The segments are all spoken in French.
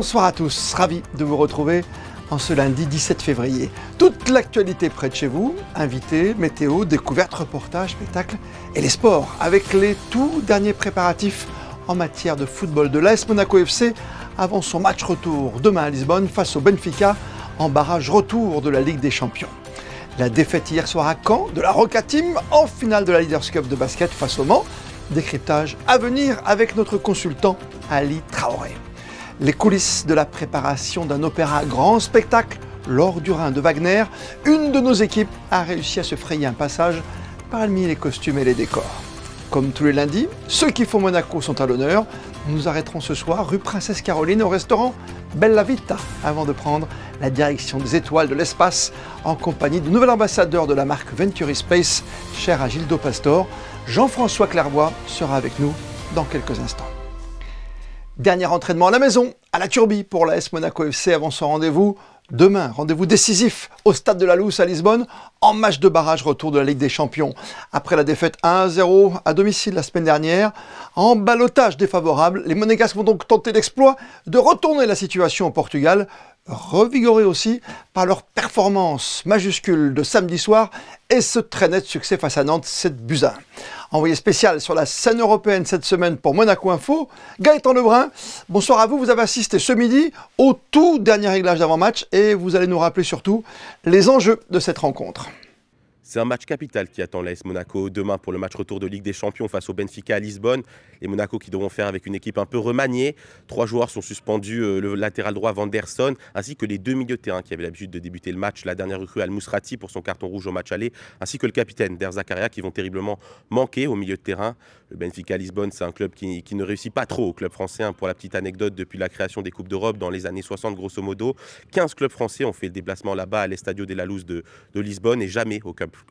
Bonsoir à tous, ravi de vous retrouver en ce lundi 17 février. Toute l'actualité près de chez vous, invités, météo, découvertes, reportages, spectacles et les sports avec les tout derniers préparatifs en matière de football de l'AS Monaco FC avant son match retour demain à Lisbonne face au Benfica en barrage retour de la Ligue des Champions. La défaite hier soir à Caen de la Roca Team en finale de la Leaders Cup de basket face au Mans. Décryptage à venir avec notre consultant Ali Traoré. Les coulisses de la préparation d'un opéra grand spectacle, L'Or du Rhin de Wagner. Une de nos équipes a réussi à se frayer un passage parmi les costumes et les décors. Comme tous les lundis, ceux qui font Monaco sont à l'honneur. Nous arrêterons ce soir rue Princesse Caroline au restaurant Bella Vita avant de prendre la direction des étoiles de l'espace en compagnie du nouvel ambassadeur de la marque Venturi Space, cher à Gildo Pastor. Jean-François Clairbois sera avec nous dans quelques instants. Dernier entraînement à la maison, à la Turbie pour l'AS Monaco FC avant son rendez-vous demain. Rendez-vous décisif au stade de la Luz à Lisbonne en match de barrage retour de la Ligue des Champions. Après la défaite 1-0 à domicile la semaine dernière, en ballottage défavorable, les Monégasques vont donc tenter l'exploit de retourner la situation au Portugal, revigorés aussi par leur performance majuscule de samedi soir et ce très net succès face à Nantes 7-1. Envoyé spécial sur la scène européenne cette semaine pour Monaco Info, Gaëtan Lebrun, bonsoir à vous. Vous avez assisté ce midi au tout dernier réglage d'avant-match et vous allez nous rappeler surtout les enjeux de cette rencontre. C'est un match capital qui attend l'AS Monaco demain pour le match retour de Ligue des Champions face au Benfica à Lisbonne. Les Monaco qui devront faire avec une équipe un peu remaniée. 3 joueurs sont suspendus, le latéral droit Vanderson, ainsi que les 2 milieux de terrain qui avaient l'habitude de débuter le match. La dernière recrue Al-Mousrati pour son carton rouge au match aller, ainsi que le capitaine Der Zakaria qui vont terriblement manquer au milieu de terrain. Le Benfica à Lisbonne, c'est un club qui ne réussit pas trop au club français. Pour la petite anecdote, depuis la création des Coupes d'Europe dans les années 60 grosso modo, 15 clubs français ont fait le déplacement là-bas à l'Estadio de la Luz de Lisbonne et jamais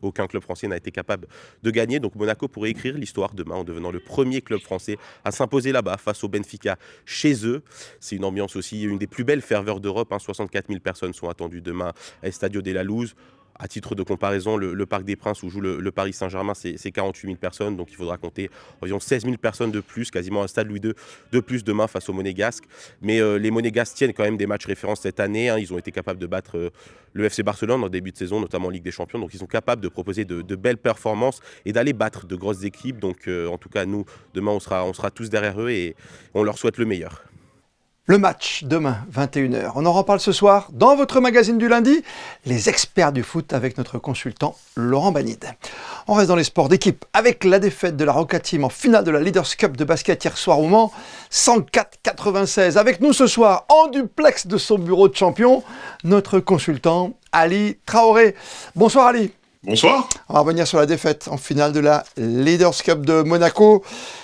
aucun club français n'a été capable de gagner. Donc Monaco pourrait écrire l'histoire demain en devenant le premier club français à s'imposer là-bas face au Benfica chez eux. C'est une ambiance aussi, une des plus belles ferveurs d'Europe. 64 000 personnes sont attendues demain à l'Estadio de la Luz. À titre de comparaison, le Parc des Princes où joue le Paris Saint-Germain, c'est 48 000 personnes. Donc il faudra compter environ 16 000 personnes de plus, quasiment un stade Louis II de plus demain face aux Monégasques. Mais les Monégasques tiennent quand même des matchs références cette année. Ils ont été capables de battre le FC Barcelone en début de saison, notamment en Ligue des Champions. Donc ils sont capables de proposer de belles performances et d'aller battre de grosses équipes. Donc en tout cas, nous, demain, on sera tous derrière eux et on leur souhaite le meilleur. Le match, demain, 21h. On en reparle ce soir dans votre magazine du lundi, les experts du foot avec notre consultant Laurent Banide. On reste dans les sports d'équipe avec la défaite de la Roca Team en finale de la Leaders Cup de basket hier soir au Mans, 104-96. Avec nous ce soir, en duplex de son bureau de champion, notre consultant Ali Traoré. Bonsoir Ali. Bonsoir. On va revenir sur la défaite en finale de la Leaders Cup de Monaco.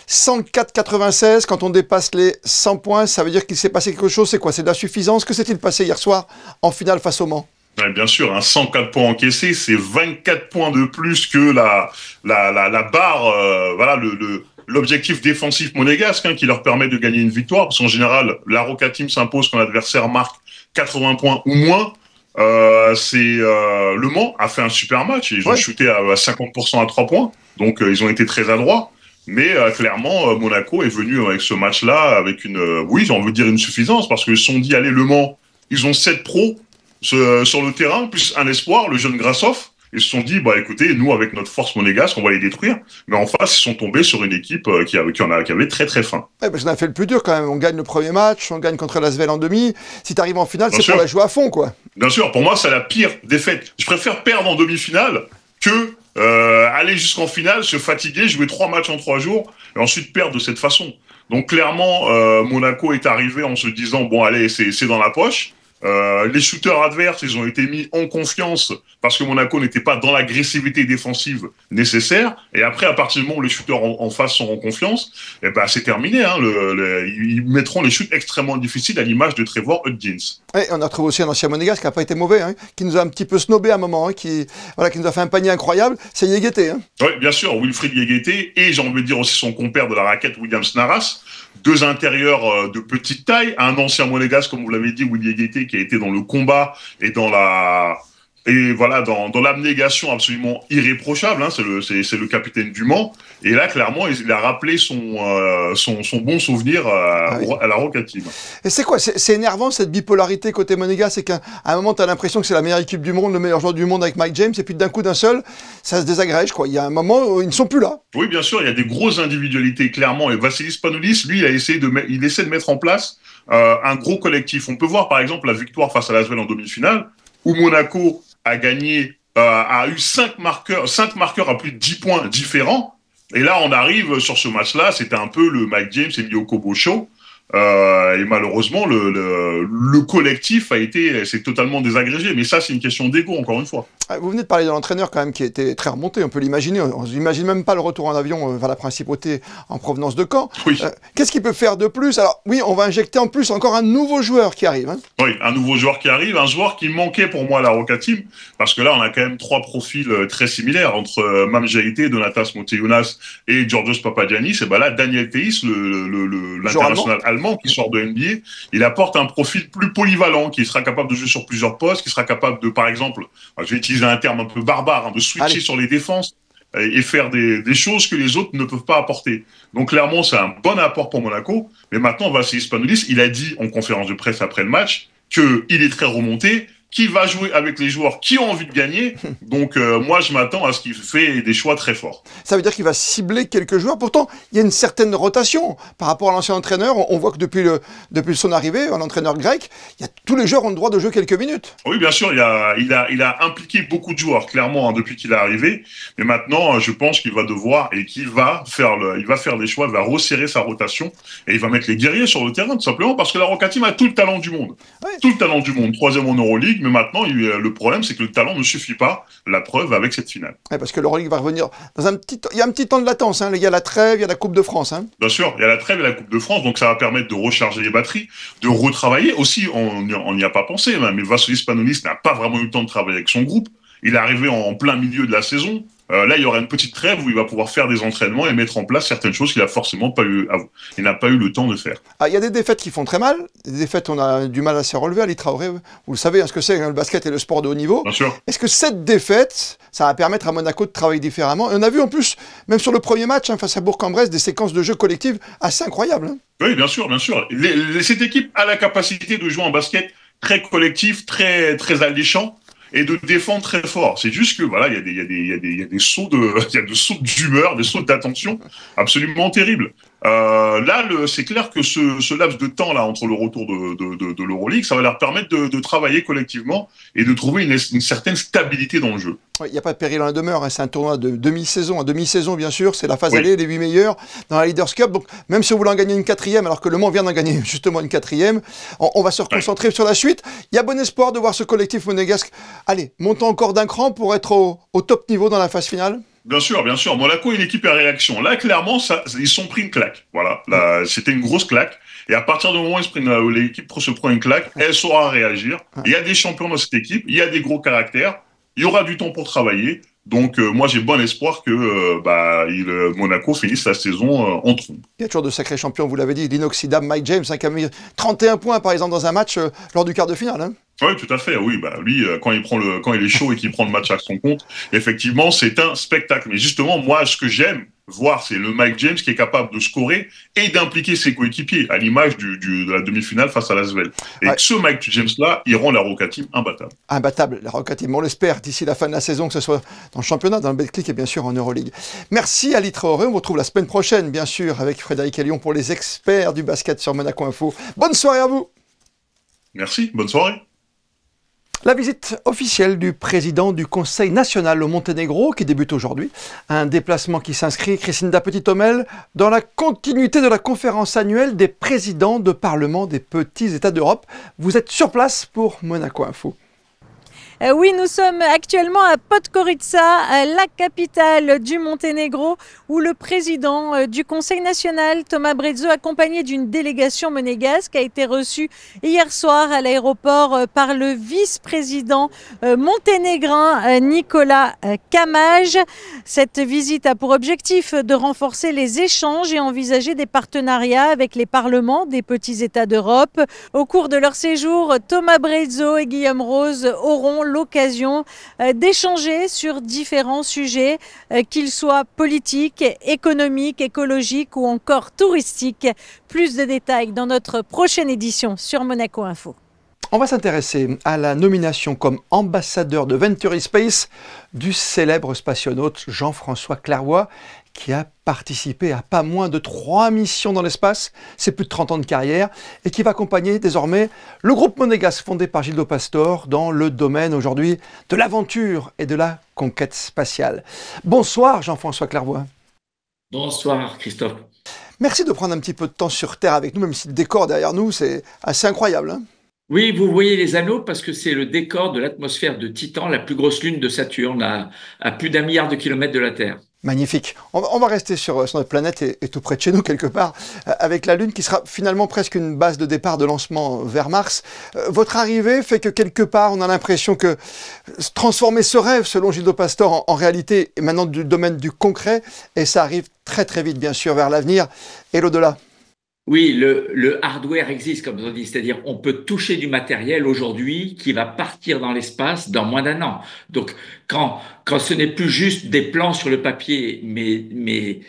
104-96, quand on dépasse les 100 points, ça veut dire qu'il s'est passé quelque chose. C'est quoi? C'est de la suffisance? Que s'est-il passé hier soir en finale face au Mans? Bien sûr, 104 points encaissés, c'est 24 points de plus que la barre, voilà l'objectif défensif monégasque qui leur permet de gagner une victoire. Parce qu'en général, la Roca Team s'impose quand l'adversaire marque 80 points ou moins. Le Mans a fait un super match. Ils ont shooté à 50% à 3 points. Donc, ils ont été très adroits. Mais clairement, Monaco est venu avec ce match-là avec on veut dire une suffisance. Parce qu'ils se sont dit, allez, le Mans, ils ont 7 pros sur le terrain, plus un espoir, le jeune Grasshoff. Ils se sont dit, écoutez, nous, avec notre force monégasque, on va les détruire. Mais en face, ils sont tombés sur une équipe qui avait très, très faim. Parce qu'on a fait le plus dur quand même. On gagne le premier match, on gagne contre l'Asvel en demi. Si tu arrives en finale, c'est pour la jouer à fond, quoi. Bien sûr, pour moi, c'est la pire défaite. Je préfère perdre en demi-finale que aller jusqu'en finale, se fatiguer, jouer 3 matchs en 3 jours, et ensuite perdre de cette façon. Donc clairement, Monaco est arrivé en se disant, bon allez, c'est dans la poche. Les shooters adverses, ils ont été mis en confiance parce que Monaco n'était pas dans l'agressivité défensive nécessaire. Et après, à partir du moment où les shooters en face sont en confiance, c'est terminé. Ils mettront les shoots extrêmement difficiles à l'image de Trevor Hudgens. Et on a retrouvé aussi un ancien monégasque qui n'a pas été mauvais, qui nous a un petit peu snobé à un moment, qui nous a fait un panier incroyable. C'est Yéguété. Oui, bien sûr, Wilfried Yéguété et j'ai envie de dire aussi son compère de la raquette, Williams Naras. 2 intérieurs de petite taille, un ancien monégasque, comme vous l'avez dit, Willy Yéguété, qui a été dans le combat et dans et voilà, dans l'abnégation absolument irréprochable, hein, c'est le capitaine du Mans. Et là, clairement, il a rappelé son bon souvenir à la Roca Team. Et c'est quoi? C'est énervant cette bipolarité côté monégasque, c'est qu'à un moment, tu as l'impression que c'est la meilleure équipe du monde, le meilleur joueur du monde avec Mike James, et puis d'un coup d'un seul, ça se désagrège, quoi. Il y a un moment où ils ne sont plus là. Oui, bien sûr, il y a des grosses individualités, clairement. Et Vassilis Spanoulis, lui, il essaie de mettre en place un gros collectif. On peut voir, par exemple, la victoire face à l'Asvel en demi-finale, où Monaco a gagné, a eu 5 marqueurs à plus de 10 points différents. Et là, on arrive sur ce match-là, c'était un peu le Mike James et Mio Kobo show. Et malheureusement, le collectif s'est totalement désagrégé. Mais ça, c'est une question d'ego, encore une fois. Vous venez de parler de l'entraîneur quand même qui était très remonté, on peut l'imaginer. On n'imagine même pas le retour en avion vers la principauté en provenance de Caen. Oui. Qu'est-ce qu'il peut faire de plus? Alors oui, on va injecter en plus encore un nouveau joueur qui arrive. Hein. Oui, un nouveau joueur qui arrive, un joueur qui manquait pour moi à la Roca Team, parce que là, on a quand même 3 profils très similaires entre Mam Jaïté, Donatas Moteyounas et Georgios Papagiannis. Et ben là, Daniel Theis, l'international allemand qui sort de NBA, il apporte un profil plus polyvalent, qui sera capable de jouer sur plusieurs postes, qui sera capable de, par exemple, je vais utiliser un terme un peu barbare, hein, de switcher sur les défenses et faire des choses que les autres ne peuvent pas apporter. Donc clairement, c'est un bon apport pour Monaco. Mais maintenant, Vassilis Spanoulis, il a dit en conférence de presse après le match qu'il est très remonté, qu'il va jouer avec les joueurs qui ont envie de gagner. Donc moi, je m'attends à ce qu'il fait des choix très forts. Ça veut dire qu'il va cibler quelques joueurs. Pourtant, il y a une certaine rotation par rapport à l'ancien entraîneur. On voit que depuis son arrivée, un entraîneur grec, tous les joueurs ont le droit de jouer quelques minutes. Oui, bien sûr, il a impliqué beaucoup de joueurs, clairement, hein, depuis qu'il est arrivé. Mais maintenant, je pense qu'il va devoir et qu'il va faire des choix, il va resserrer sa rotation et il va mettre les guerriers sur le terrain, tout simplement, parce que la Roca Team a tout le talent du monde. Oui. Tout le talent du monde, 3e en Euroleague. Mais maintenant, le problème, c'est que le talent ne suffit pas. La preuve avec cette finale. Ouais, parce que l'Euroleague va revenir dans il y a un petit temps de latence. Hein. Il y a la trêve, il y a la Coupe de France. Hein. Bien sûr, il y a la trêve et la Coupe de France. Donc, ça va permettre de recharger les batteries, de retravailler. Aussi, on n'y a pas pensé. Mais Vassilis Spanoulis n'a pas vraiment eu le temps de travailler avec son groupe. Il est arrivé en plein milieu de la saison. Là, il y aura une petite trêve où il va pouvoir faire des entraînements et mettre en place certaines choses qu'il a forcément pas eu, il n'a pas eu le temps de faire. Il y a des défaites qui font très mal. Des défaites, on a du mal à se relever. Ali Traoré, vous le savez, hein, ce que c'est, hein, le basket et le sport de haut niveau. Bien sûr. Est-ce que cette défaite, ça va permettre à Monaco de travailler différemment? Et on a vu en plus, même sur le premier match, hein, face à Bourg-en-Bresse, des séquences de jeu collectives assez incroyables. Hein. Oui, bien sûr, bien sûr. Cette équipe a la capacité de jouer en basket très collectif, très, très alléchant. Et de défendre très fort. C'est juste que voilà, il y a des sauts d'humeur, des sauts d'attention absolument terribles. Là, c'est clair que ce laps de temps là entre le retour de l'Euroleague, ça va leur permettre de travailler collectivement et de trouver une certaine stabilité dans le jeu. Il n'y a pas de péril en la demeure, hein. C'est un tournoi de demi-saison. En demi-saison, bien sûr, c'est la phase aller, les 8 meilleurs dans la Leaders Cup. Donc, même si vous voulez en gagner une 4e, alors que Le Mans vient d'en gagner justement une 4e, on va se reconcentrer sur la suite. Il y a bon espoir de voir ce collectif monégasque, allez, montant encore d'un cran pour être au top niveau dans la phase finale. Bien sûr, bien sûr. Monaco est une équipe à réaction. Là, clairement, ils sont pris une claque. Voilà, c'était une grosse claque. Et à partir du moment où l'équipe se prend une claque, elle saura réagir. Il y a des champions dans cette équipe, il y a des gros caractères, il y aura du temps pour travailler. Donc, moi, j'ai bon espoir que Monaco finisse la saison en trompe. Il y a toujours de sacrés champions, vous l'avez dit, l'inoxydable Mike James, hein, qui a mis 31 points, par exemple, dans un match lors du quart de finale. Hein. Oui, tout à fait. Oui, lui, quand il est chaud et qu'il prend le match à son compte, effectivement, c'est un spectacle. Mais justement, moi, ce que j'aime voir, c'est le Mike James qui est capable de scorer et d'impliquer ses coéquipiers, à l'image de la demi-finale face à l'Asvel. Et ce Mike James-là, il rend la Roca Team imbattable. Imbattable, la Roca Team. On l'espère d'ici la fin de la saison, que ce soit dans le championnat, dans le Betclic et bien sûr en Euroleague. Merci Ali Traoré. On vous retrouve la semaine prochaine, bien sûr, avec Frédéric Elion pour les experts du basket sur Monaco Info. Bonne soirée à vous. Merci, bonne soirée. La visite officielle du président du Conseil national au Monténégro qui débute aujourd'hui. Un déplacement qui s'inscrit, Christine Petit-Homel, dans la continuité de la conférence annuelle des présidents de parlement des petits États d'Europe. Vous êtes sur place pour Monaco Info. Oui, nous sommes actuellement à Podgorica, la capitale du Monténégro, où le président du Conseil national, Thomas Brezzo, accompagné d'une délégation monégasque, a été reçu hier soir à l'aéroport par le vice-président monténégrin Nicolas Camage. Cette visite a pour objectif de renforcer les échanges et envisager des partenariats avec les parlements des petits États d'Europe. Au cours de leur séjour, Thomas Brezzo et Guillaume Rose auront l'occasion d'échanger sur différents sujets, qu'ils soient politiques, économiques, écologiques ou encore touristiques. Plus de détails dans notre prochaine édition sur Monaco Info. On va s'intéresser à la nomination comme ambassadeur de Venturi Space du célèbre spationaute Jean-François Clairvoy, qui a participé à pas moins de 3 missions dans l'espace, c'est plus de 30 ans de carrière, et qui va accompagner désormais le groupe Monégasque fondé par Gildo Pastor dans le domaine aujourd'hui de l'aventure et de la conquête spatiale. Bonsoir Jean-François Clairvoy. Bonsoir Christophe. Merci de prendre un petit peu de temps sur Terre avec nous, même si le décor derrière nous, c'est assez incroyable, hein. Oui, vous voyez les anneaux parce que c'est le décor de l'atmosphère de Titan, la plus grosse lune de Saturne, à plus d'1 milliard de kilomètres de la Terre. Magnifique. On va rester sur notre planète et tout près de chez nous quelque part, avec la Lune qui sera finalement presque une base de départ de lancement vers Mars. Votre arrivée fait que quelque part on a l'impression que transformer ce rêve, selon Gildo Pastor, en réalité est maintenant du domaine du concret, et ça arrive très très vite bien sûr vers l'avenir et l'au-delà. Oui, le hardware existe, comme on dit, c'est-à-dire on peut toucher du matériel aujourd'hui qui va partir dans l'espace dans moins d'1 an. Donc, quand ce n'est plus juste des plans sur le papier, mais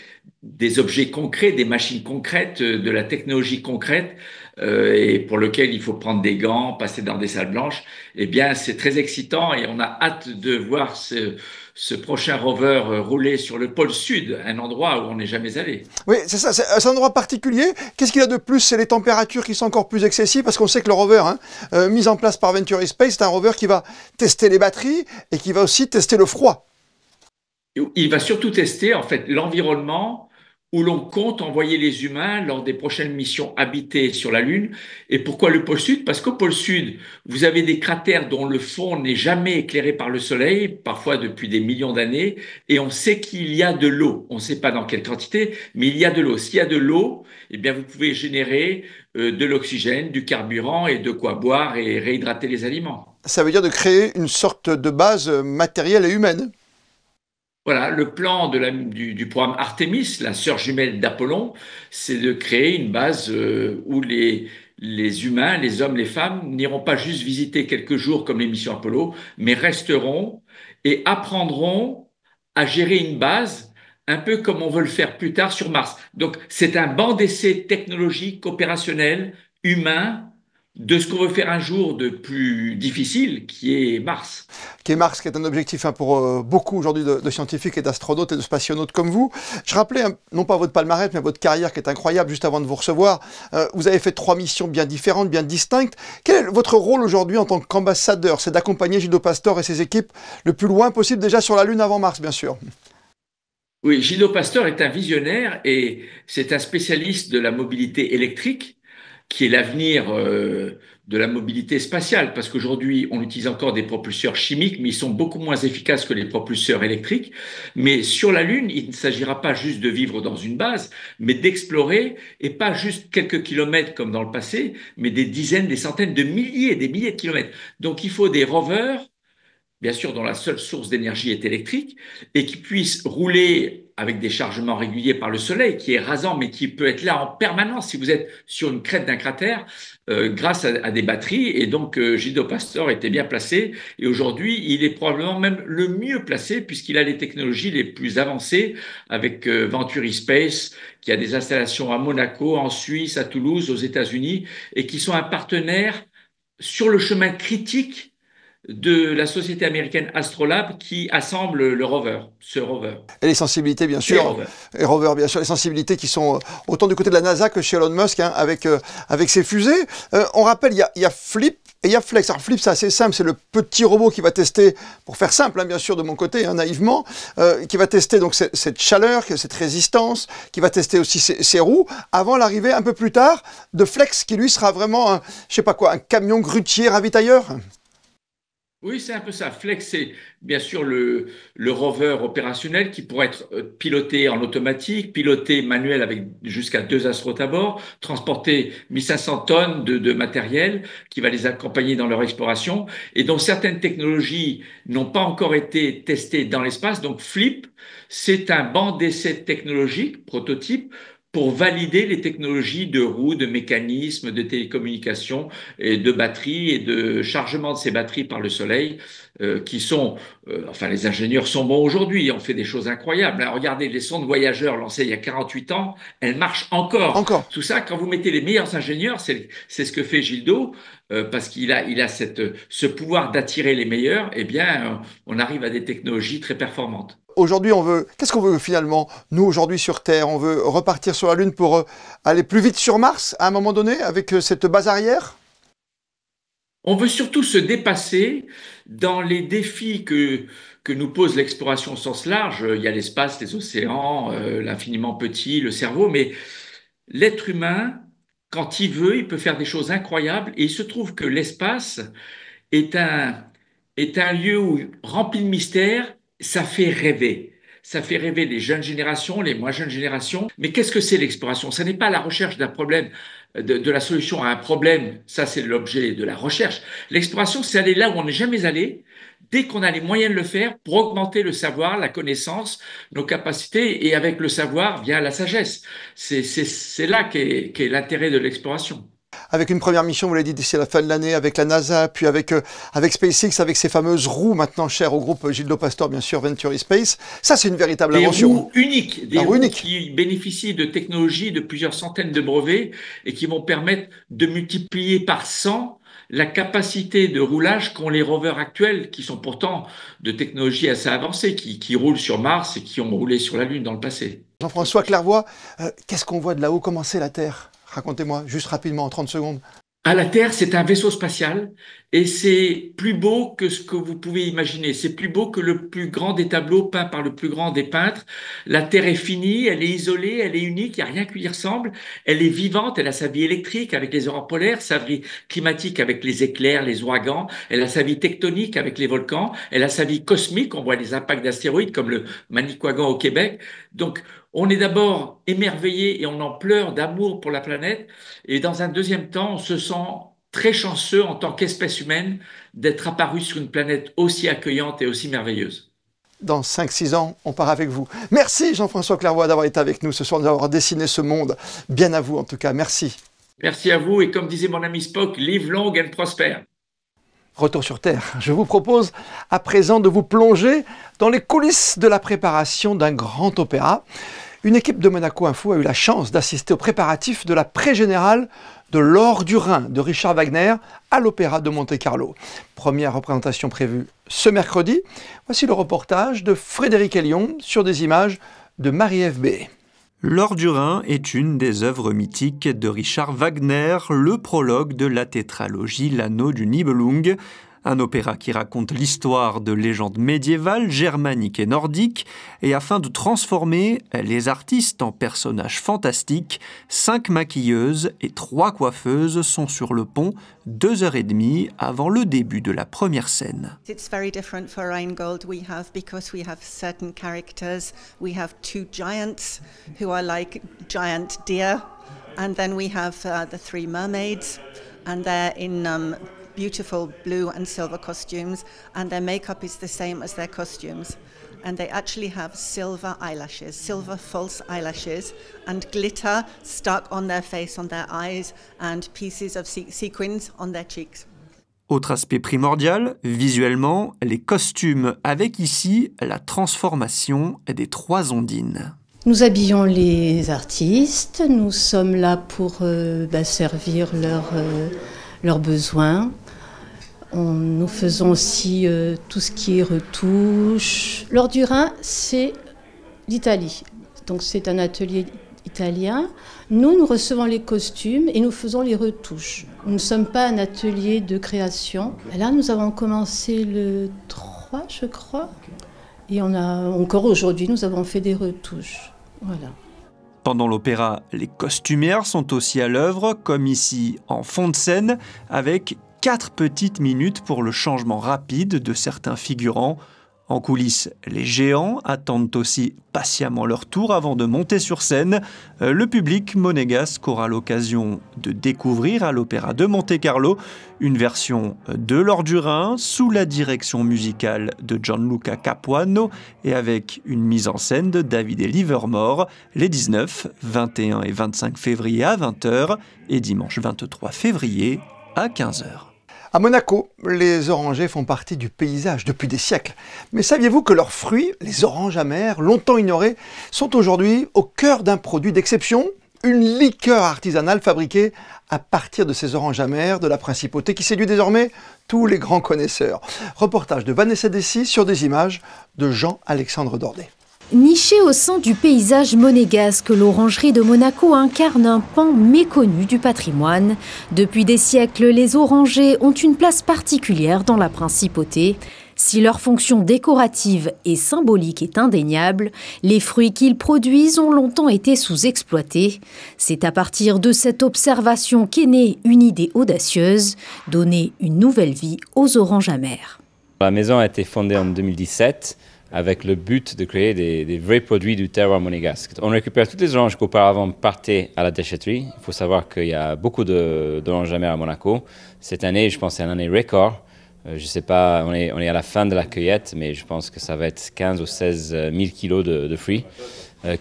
des objets concrets, des machines concrètes, de la technologie concrète, et pour lequel il faut prendre des gants, passer dans des salles blanches, eh bien, c'est très excitant et on a hâte de voir ce prochain rover rouler sur le pôle Sud, un endroit où on n'est jamais allé. Oui, c'est ça, c'est un endroit particulier. Qu'est-ce qu'il y a de plus? C'est les températures qui sont encore plus excessives, parce qu'on sait que le rover, mis en place par Venturi Space, c'est un rover qui va tester les batteries et qui va aussi tester le froid. Il va surtout tester en fait l'environnement où l'on compte envoyer les humains lors des prochaines missions habitées sur la Lune. Et pourquoi le pôle Sud? Parce qu'au pôle Sud, vous avez des cratères dont le fond n'est jamais éclairé par le Soleil, parfois depuis des millions d'années, et on sait qu'il y a de l'eau. On ne sait pas dans quelle quantité, mais il y a de l'eau. S'il y a de l'eau, eh bien vous pouvez générer de l'oxygène, du carburant et de quoi boire et réhydrater les aliments. Ça veut dire de créer une sorte de base matérielle et humaine. Voilà, le plan du programme Artemis, la sœur jumelle d'Apollon, c'est de créer une base où les humains, les hommes, les femmes, n'iront pas juste visiter quelques jours comme les missions Apollo, mais resteront et apprendront à gérer une base un peu comme on veut le faire plus tard sur Mars. Donc, c'est un banc d'essai technologique, opérationnel, humain, de ce qu'on veut faire un jour de plus difficile, qui est Mars. Qui est Mars, qui est un objectif pour beaucoup aujourd'hui de scientifiques et d'astronautes et de spationautes comme vous. Je rappelais, non pas votre palmarès, mais votre carrière qui est incroyable juste avant de vous recevoir. Vous avez fait 3 missions bien différentes, bien distinctes. Quel est votre rôle aujourd'hui en tant qu'ambassadeur? C'est d'accompagner Gildo Pastor et ses équipes le plus loin possible, déjà sur la Lune avant Mars, bien sûr. Oui, Gildo Pastor est un visionnaire et c'est un spécialiste de la mobilité électrique, qui est l'avenir de la mobilité spatiale, parce qu'aujourd'hui, on utilise encore des propulseurs chimiques, mais ils sont beaucoup moins efficaces que les propulseurs électriques. Mais sur la Lune, il ne s'agira pas juste de vivre dans une base, mais d'explorer, et pas juste quelques kilomètres comme dans le passé, mais des dizaines, des centaines de milliers, des milliers de kilomètres. Donc, il faut des rovers, bien sûr, dont la seule source d'énergie est électrique, et qui puisse rouler avec des chargements réguliers par le Soleil, qui est rasant, mais qui peut être là en permanence si vous êtes sur une crête d'un cratère, grâce à des batteries. Et donc, Gildo Pastor était bien placé, et aujourd'hui, il est probablement même le mieux placé, puisqu'il a les technologies les plus avancées, avec Venturi Space, qui a des installations à Monaco, en Suisse, à Toulouse, aux États-Unis, et qui sont un partenaire sur le chemin critique de la société américaine Astrolab qui assemble le rover, ce rover. Et les sensibilités, bien sûr. Et rover, bien sûr. Les sensibilités qui sont autant du côté de la NASA que chez Elon Musk, avec ses fusées. On rappelle, il y a Flip et il y a Flex. Alors Flip, c'est assez simple, c'est le petit robot qui va tester, pour faire simple, bien sûr, de mon côté, naïvement, qui va tester donc cette chaleur, cette résistance, qui va tester aussi ses roues, avant l'arrivée un peu plus tard de Flex, qui lui sera vraiment, je sais pas quoi, un camion grutier ravitailleur. Oui, c'est un peu ça. Flex, c'est bien sûr le rover opérationnel qui pourrait être piloté en automatique, piloté manuel avec jusqu'à 2 astronautes à bord, transporter 1500 tonnes de matériel qui va les accompagner dans leur exploration et dont certaines technologies n'ont pas encore été testées dans l'espace. Donc Flip, c'est un banc d'essai technologique, prototype, pour valider les technologies de roues, de mécanismes, de télécommunications et de batteries et de chargement de ces batteries par le soleil qui sont, enfin les ingénieurs sont bons aujourd'hui, on fait des choses incroyables. Là, regardez les sondes voyageurs lancées il y a 48 ans, elles marchent encore. Encore. Tout ça, quand vous mettez les meilleurs ingénieurs, c'est ce que fait Gildo, parce qu'il a ce pouvoir d'attirer les meilleurs, eh bien on arrive à des technologies très performantes. Aujourd'hui, qu'est-ce qu'on veut finalement, nous, aujourd'hui sur Terre? On veut repartir sur la Lune pour aller plus vite sur Mars, à un moment donné, avec cette base arrière? On veut surtout se dépasser dans les défis que nous pose l'exploration au sens large. Il y a l'espace, les océans, l'infiniment petit, le cerveau, mais l'être humain, quand il veut, il peut faire des choses incroyables. Et il se trouve que l'espace est un lieu rempli de mystères, ça fait rêver. Ça fait rêver les jeunes générations, les moins jeunes générations. Mais qu'est-ce que c'est l'exploration? Ce n'est pas la recherche d'un problème, de la solution à un problème. Ça, c'est l'objet de la recherche. L'exploration, c'est aller là où on n'est jamais allé, dès qu'on a les moyens de le faire, pour augmenter le savoir, la connaissance, nos capacités. Et avec le savoir vient la sagesse. C'est là qu'est l'intérêt de l'exploration. Avec une première mission, vous l'avez dit, d'ici la fin de l'année, avec la NASA, puis avec SpaceX, avec ces fameuses roues maintenant chères au groupe Gildo Pastor, bien sûr, Venturi Space. Ça, c'est une véritable invention. Des roues uniques, des roues qui bénéficient de technologies de plusieurs centaines de brevets et qui vont permettre de multiplier par 100 la capacité de roulage qu'ont les rovers actuels, qui sont pourtant de technologies assez avancées, qui roulent sur Mars et qui ont roulé sur la Lune dans le passé. Jean-François Clairvoy, qu'est-ce qu'on voit de là-haut? Comment c'est la Terre? Racontez-moi, juste rapidement, en 30 secondes. À la Terre, c'est un vaisseau spatial et c'est plus beau que ce que vous pouvez imaginer. C'est plus beau que le plus grand des tableaux peints par le plus grand des peintres. La Terre est finie, elle est isolée, elle est unique, il n'y a rien qui lui ressemble. Elle est vivante, elle a sa vie électrique avec les aurores polaires, sa vie climatique avec les éclairs, les ouragans, elle a sa vie tectonique avec les volcans, elle a sa vie cosmique, on voit les impacts d'astéroïdes comme le Manicouagan au Québec. Donc, on est d'abord émerveillé et on en pleure d'amour pour la planète. Et dans un deuxième temps, on se sent très chanceux en tant qu'espèce humaine d'être apparu sur une planète aussi accueillante et aussi merveilleuse. Dans 5-6 ans, on part avec vous. Merci Jean-François Clairvoy d'avoir été avec nous ce soir, d'avoir dessiné ce monde. Bien à vous en tout cas, merci. Merci à vous et comme disait mon ami Spock, live long and prosper. Retour sur Terre. Je vous propose à présent de vous plonger dans les coulisses de la préparation d'un grand opéra. Une équipe de Monaco Info a eu la chance d'assister aux préparatifs de la pré-générale de L'Or du Rhin de Richard Wagner à l'Opéra de Monte-Carlo. Première représentation prévue ce mercredi. Voici le reportage de Frédéric Elion sur des images de Marie-Ève B. L'Or du Rhin est une des œuvres mythiques de Richard Wagner, le prologue de la tétralogie L'Anneau du Nibelung, un opéra qui raconte l'histoire de légendes médiévales, germaniques et nordiques, et afin de transformer les artistes en personnages fantastiques, 5 maquilleuses et 3 coiffeuses sont sur le pont 2h30 avant le début de la première scène. It's very different for Rheingold. Because we have certain characters, we have 2 giants who are like giant deer, and then we have the 3 mermaids, and they're in beautiful blue and silver costumes, and their makeup is the same as their costumes. And they actually have silver eyelashes, silver false eyelashes, and glitter stuck on their face, on their eyes, and pieces of sequins on their cheeks. Autre aspect primordial, visuellement, les costumes, avec ici la transformation des 3 ondines. Nous habillons les artistes, nous sommes là pour servir leurs besoins. Nous faisons aussi tout ce qui est retouche. L'Or du Rhin, c'est l'Italie. Donc c'est un atelier italien. Nous recevons les costumes et nous faisons les retouches. Nous ne sommes pas un atelier de création. Là, nous avons commencé le 3, je crois. Et encore aujourd'hui, nous avons fait des retouches. Voilà. Pendant l'opéra, les costumières sont aussi à l'œuvre, comme ici en fond de scène, avec 4 petites minutes pour le changement rapide de certains figurants En coulisses, les géants attendent aussi patiemment leur tour avant de monter sur scène. Le public monégasque aura l'occasion de découvrir à l'Opéra de Monte-Carlo une version de L'Or du Rhin sous la direction musicale de Gianluca Capuano et avec une mise en scène de Davide Livermore les 19, 21 et 25 février à 20h et dimanche 23 février à 15h. À Monaco, les orangers font partie du paysage depuis des siècles. Mais saviez-vous que leurs fruits, les oranges amères, longtemps ignorés, sont aujourd'hui au cœur d'un produit d'exception ? Une liqueur artisanale fabriquée à partir de ces oranges amères de la Principauté qui séduit désormais tous les grands connaisseurs. Reportage de Vanessa Dessy sur des images de Jean-Alexandre Dordet. Nichée au sein du paysage monégasque, l'orangerie de Monaco incarne un pan méconnu du patrimoine. Depuis des siècles, les orangers ont une place particulière dans la Principauté. Si leur fonction décorative et symbolique est indéniable, les fruits qu'ils produisent ont longtemps été sous-exploités. C'est à partir de cette observation qu'est née une idée audacieuse, donner une nouvelle vie aux oranges amères. La maison a été fondée en 2017. Avec le but de créer des vrais produits du terroir monégasque. On récupère toutes les oranges qu'auparavant partaient à la déchetterie. Il faut savoir qu'il y a beaucoup d'oranges amères à Monaco. Cette année, je pense que c'est une année record. Je ne sais pas, on est à la fin de la cueillette, mais je pense que ça va être 15 ou 16 000 kilos de fruits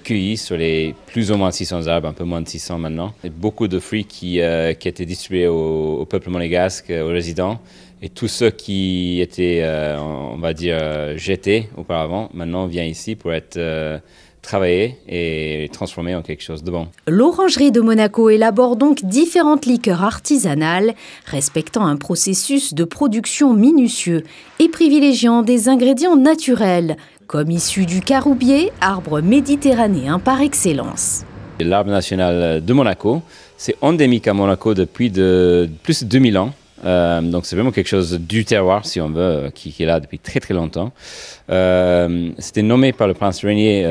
cueillis sur les plus ou moins 600 arbres, un peu moins de 600 maintenant. Et beaucoup de fruits qui étaient distribués au peuple monégasque, aux résidents. Et tous ceux qui étaient, on va dire, jetés auparavant, maintenant viennent ici pour être travaillés et transformés en quelque chose de bon. L'orangerie de Monaco élabore donc différentes liqueurs artisanales, respectant un processus de production minutieux et privilégiant des ingrédients naturels, comme issus du caroubier, arbre méditerranéen par excellence. L'arbre national de Monaco, c'est endémique à Monaco depuis plus de 2000 ans. Donc c'est vraiment quelque chose du terroir, si on veut, qui est là depuis très très longtemps. C'était nommé par le prince régnier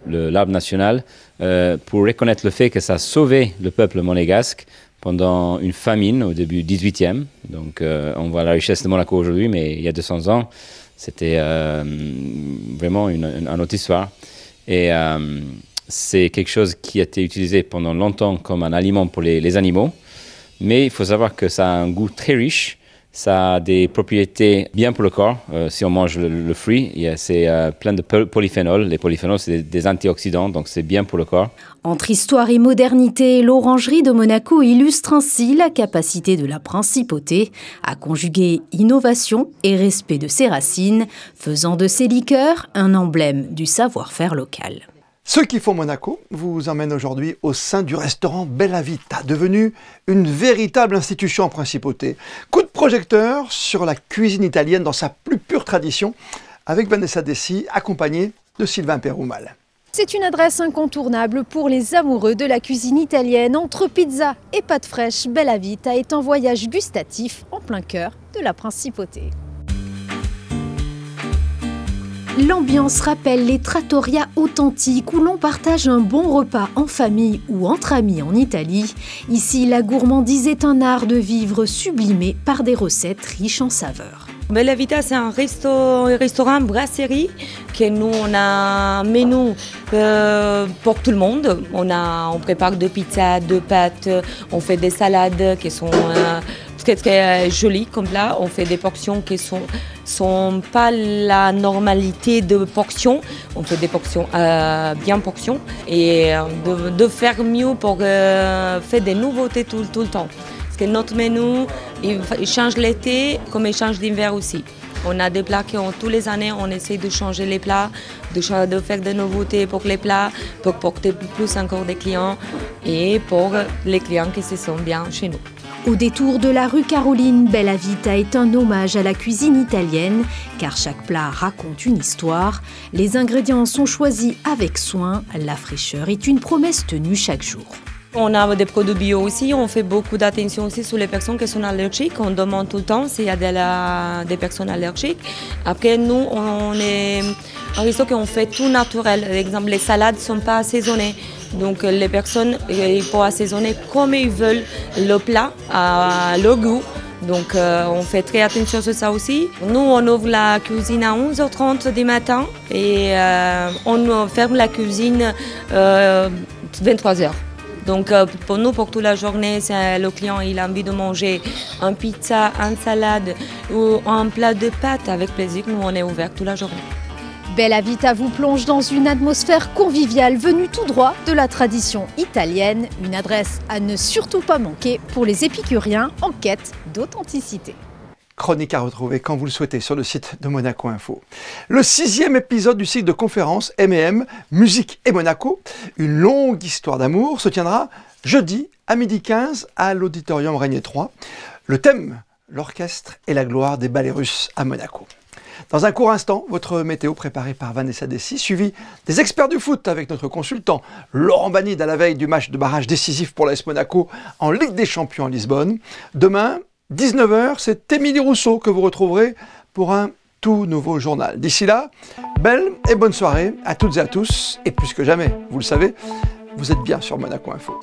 l'arbre national pour reconnaître le fait que ça a sauvé le peuple monégasque pendant une famine au début du 18e. Donc on voit la richesse de Monaco aujourd'hui, mais il y a 200 ans, c'était vraiment une autre histoire. Et c'est quelque chose qui a été utilisé pendant longtemps comme un aliment pour les animaux. Mais il faut savoir que ça a un goût très riche, ça a des propriétés bien pour le corps. Si on mange le fruit, c'est plein de polyphénols. Les polyphénols, c'est des antioxydants, donc c'est bien pour le corps. Entre histoire et modernité, l'orangerie de Monaco illustre ainsi la capacité de la Principauté à conjuguer innovation et respect de ses racines, faisant de ses liqueurs un emblème du savoir-faire local. Ceux qui font Monaco vous emmènent aujourd'hui au sein du restaurant Bella Vita, devenu une véritable institution en Principauté. Coup de projecteur sur la cuisine italienne dans sa plus pure tradition, avec Vanessa Dessy, accompagnée de Sylvain Péroumal. C'est une adresse incontournable pour les amoureux de la cuisine italienne. Entre pizza et pâtes fraîches, Bella Vita est un voyage gustatif en plein cœur de la Principauté. L'ambiance rappelle les trattorias authentiques où l'on partage un bon repas en famille ou entre amis en Italie. Ici, la gourmandise est un art de vivre sublimé par des recettes riches en saveurs. Bella Vita, c'est un restaurant brasserie que nous on a un menu pour tout le monde. On prépare de pizzas, de pâtes, on fait des salades qui sont très très jolies comme là. On fait des portions qui sont pas la normalité de portions. On fait des portions bien portions et de faire mieux pour faire des nouveautés tout le temps. Parce que notre menu, il change l'été comme il change l'hiver aussi. On a des plats qui tous les années, on essaie de changer les plats, de faire des nouveautés pour les plats, pour porter plus encore des clients et pour les clients qui se sentent bien chez nous. Au détour de la rue Caroline, Bella Vita est un hommage à la cuisine italienne, car chaque plat raconte une histoire. Les ingrédients sont choisis avec soin, la fraîcheur est une promesse tenue chaque jour. On a des produits bio aussi, on fait beaucoup d'attention aussi sur les personnes qui sont allergiques. On demande tout le temps s'il y a des personnes allergiques. Après, nous, on est un resto qu'on fait tout naturel. Par exemple, les salades ne sont pas assaisonnées. Donc, les personnes, il faut assaisonner comme ils veulent le plat, à leur goût. Donc on fait très attention sur ça aussi. Nous, on ouvre la cuisine à 11h30 du matin et on ferme la cuisine 23h. Donc pour nous, pour toute la journée, le client il a envie de manger une pizza, une salade ou un plat de pâtes, avec plaisir, nous on est ouvert toute la journée. Bella Vita vous plonge dans une atmosphère conviviale venue tout droit de la tradition italienne, une adresse à ne surtout pas manquer pour les épicuriens en quête d'authenticité. Chronique à retrouver quand vous le souhaitez sur le site de Monaco Info. Le 6e épisode du cycle de conférences M&M, Musique et Monaco, une longue histoire d'amour, se tiendra jeudi à 12h15 à l'Auditorium Régnier 3. Le thème, l'orchestre et la gloire des ballets russes à Monaco. Dans un court instant, votre météo préparée par Vanessa Dessy, suivi des experts du foot avec notre consultant Laurent Banide à la veille du match de barrage décisif pour l'AS Monaco en Ligue des Champions à Lisbonne. Demain, 19h, c'est Émilie Rousseau que vous retrouverez pour un tout nouveau journal. D'ici là, belle et bonne soirée à toutes et à tous. Et plus que jamais, vous le savez, vous êtes bien sur Monaco Info.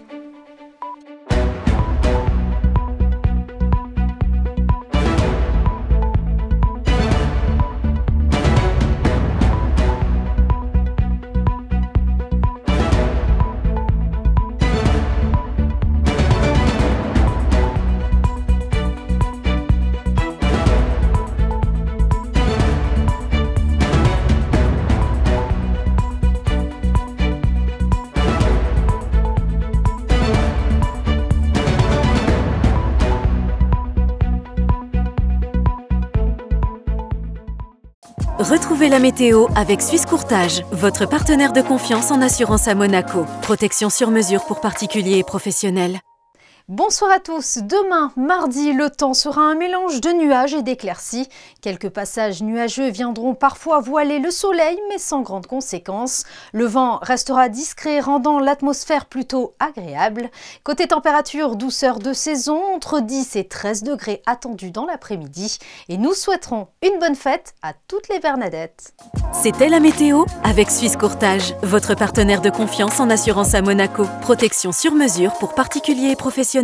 Retrouvez la météo avec Suisse Courtage, votre partenaire de confiance en assurance à Monaco. Protection sur mesure pour particuliers et professionnels. Bonsoir à tous. Demain, mardi, le temps sera un mélange de nuages et d'éclaircies. Quelques passages nuageux viendront parfois voiler le soleil, mais sans grandes conséquences. Le vent restera discret, rendant l'atmosphère plutôt agréable. Côté température, douceur de saison, entre 10 et 13 degrés attendus dans l'après-midi. Et nous souhaiterons une bonne fête à toutes les Bernadettes. C'était la météo avec Suisse Courtage, votre partenaire de confiance en assurance à Monaco. Protection sur mesure pour particuliers et professionnels.